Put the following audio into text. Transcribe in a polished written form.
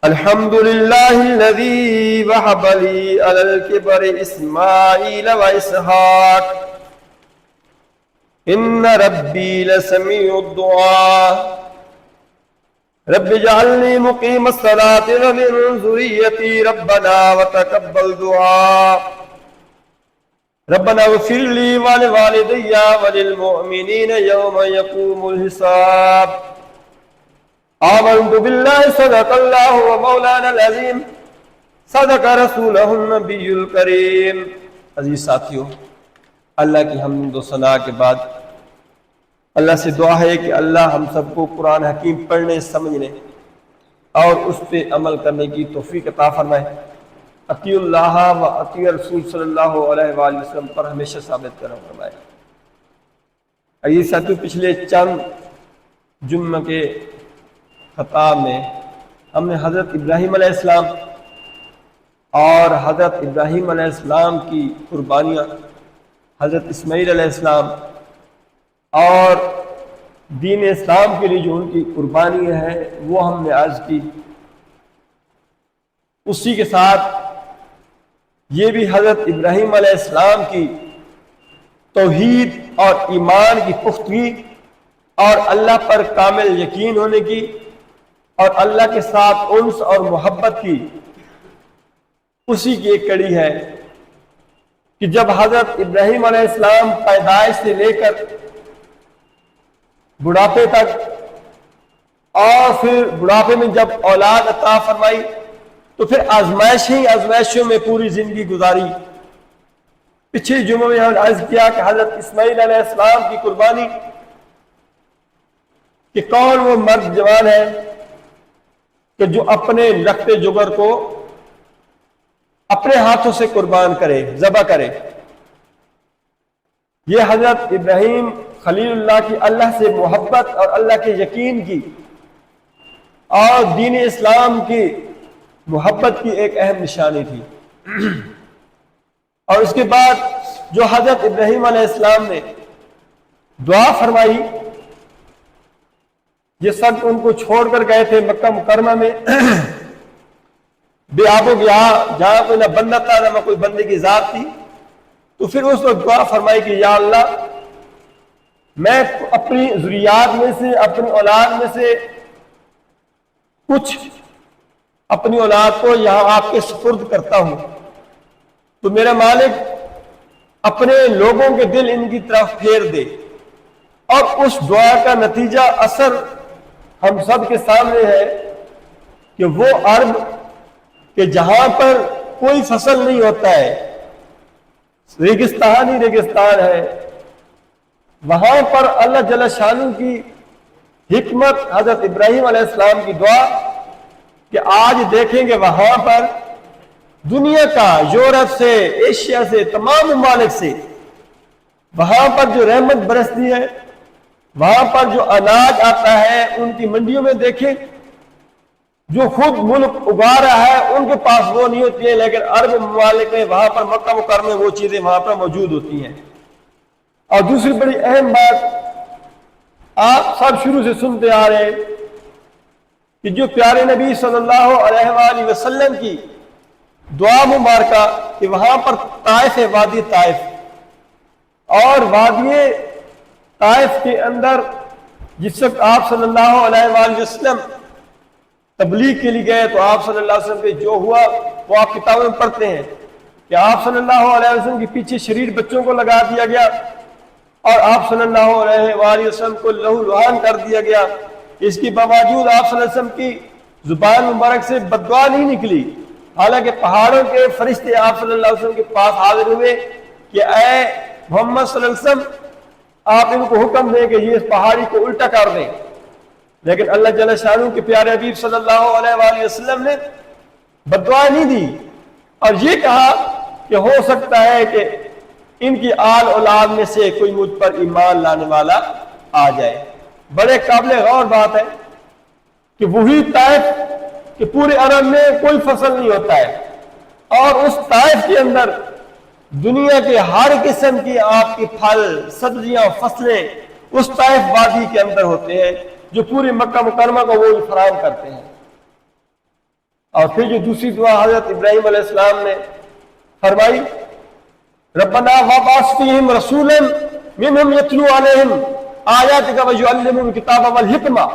الحمد لله الذي وهب لي على الكبر إسماعيل وإسحاق إن ربي لسميع الدعاء رب اجعلني مقيم الصلاة ومن ذريتي ربنا وتقبل دعاء ربنا اغفر لي ولوالدي وللمؤمنين يوم يقوم الحساب آمنت بالله صدق الله ومولانا العظيم صدق رسوله النبی الکریم۔ عزیز ساتھیو، اللہ کی حمد و ثنا کے بعد اللہ سے دعا ہے کہ اللہ ہم سب کو قرآن حکیم پڑھنے سمجھنے اور اس پہ عمل کرنے کی توفیق عطا فرمائے۔ اطیع اللہ و اطیع رسول صلی اللہ علیہ وآلہ وسلم پر ہمیشہ ثابت کرم فرمائے۔ عزیز ساتھیو، پچھلے چند جمعہ کے خطاب میں ہم نے حضرت ابراہیم علیہ السلام اور حضرت ابراہیم علیہ السلام کی قربانیاں، حضرت اسماعیل علیہ السلام اور دین اسلام کے لیے جو ان کی قربانی ہے وہ ہم نے عرض کی۔ اسی کے ساتھ یہ بھی حضرت ابراہیم علیہ السلام کی توحید اور ایمان کی پختگی اور اللہ پر کامل یقین ہونے کی اور اللہ کے ساتھ انس اور محبت کی اسی کی ایک کڑی ہے کہ جب حضرت ابراہیم علیہ السلام پیدائش سے لے کر بڑھاپے تک اور پھر بڑھاپے میں جب اولاد عطا فرمائی تو پھر آزمائشوں میں پوری زندگی گزاری۔ پچھلے جمعے میں ہم نے عرض کیا کہ حضرت اسماعیل علیہ السلام کی قربانی کہ کون وہ مرد جوان ہے کہ جو اپنے لخت جگر کو اپنے ہاتھوں سے قربان کرے، ذبح کرے۔ یہ حضرت ابراہیم خلیل اللہ کی اللہ سے محبت اور اللہ کے یقین کی اور دین اسلام کی محبت کی ایک اہم نشانی تھی۔ اور اس کے بعد جو حضرت ابراہیم علیہ السلام نے دعا فرمائی، یہ سب ان کو چھوڑ کر گئے تھے مکہ مکرمہ میں بے آب و گیا، جہاں کوئی نہ بندہ تھا نہ کوئی بندے کی ذات تھی، تو پھر اس وقت دعا فرمائی کہ یا اللہ، میں اپنی ذریات میں سے، اپنی اولاد میں سے کچھ اپنی اولاد کو یہاں آپ کے سپرد کرتا ہوں، تو میرا مالک اپنے لوگوں کے دل ان کی طرف پھیر دے۔ اور اس دعا کا نتیجہ اثر ہم سب کے سامنے ہے کہ وہ عرب کہ جہاں پر کوئی فصل نہیں ہوتا ہے، ریگستان ہی ریگستان ہے، وہاں پر اللہ جل شانہ کی حکمت، حضرت ابراہیم علیہ السلام کی دعا کہ آج دیکھیں گے وہاں پر دنیا کا، یورپ سے، ایشیا سے، تمام ممالک سے وہاں پر جو رحمت برستی ہے، وہاں پر جو اناج آتا ہے، ان کی منڈیوں میں دیکھیں جو خود ملک اگا رہا ہے ان کے پاس وہ نہیں ہوتی ہے، لیکن عرب ممالک میں وہاں پر مکہ مکرمہ میں وہ چیزیں وہاں پر موجود ہوتی ہیں۔ اور دوسری بڑی اہم بات آپ سب شروع سے سنتے آ رہے ہیں کہ جو پیارے نبی صلی اللہ علیہ وآلہ وسلم کی دعا مبارکہ کہ وہاں پر طائف ہے، وادی طائف، اور وادی طائف کے اندر جس وقت آپ صلی اللہ علیہ وآلہ وسلم تبلیغ کے لیے گئے تو آپ صلی اللہ علیہ وسلم پہ جو ہوا وہ آپ کتابوں میں پڑھتے ہیں کہ آپ صلی اللہ علیہ وسلم کے پیچھے شریر بچوں کو لگا دیا گیا اور آپ صلی اللہ علیہ وآلہ وسلم کو لہو لہان کر دیا گیا۔ اس کے باوجود آپ صلی اللہ علیہ وسلم کی زبان مبارک سے بد دعا نہیں نکلی، حالانکہ پہاڑوں کے فرشتے آپ صلی اللہ علیہ وسلم کے پاس حاضر ہوئے کہ اے محمد صلی اللہ علیہ وسلم، آپ ان کو حکم دیں کہ یہ اس پہاڑی کو الٹا کر دیں، لیکن اللہ جل شانہ کے پیارے حبیب صلی اللہ علیہ وآلہ وسلم نے بد دعا نہیں دی اور یہ کہا کہ ہو سکتا ہے کہ ان کی آل اولاد میں سے کوئی مجھ پر ایمان لانے والا آ جائے۔ بڑے قابل غور بات ہے کہ وہی طائف کہ پورے عرب میں کوئی فصل نہیں ہوتا ہے اور اس طائف کے اندر دنیا کے ہر قسم کی آپ کی پھل، سبزیاں، فصلیں اس طائف وادی کے اندر ہوتے ہیں جو پوری مکہ مکرمہ کو وہ فراہم کرتے ہیں۔ اور پھر جو دوسری دعا حضرت ابراہیم علیہ السلام نے فرمائی، ربنا وابعث فیہم رسولا منہم یتلو علیہم آیاتک ویعلمہم الکتاب والحکمہ،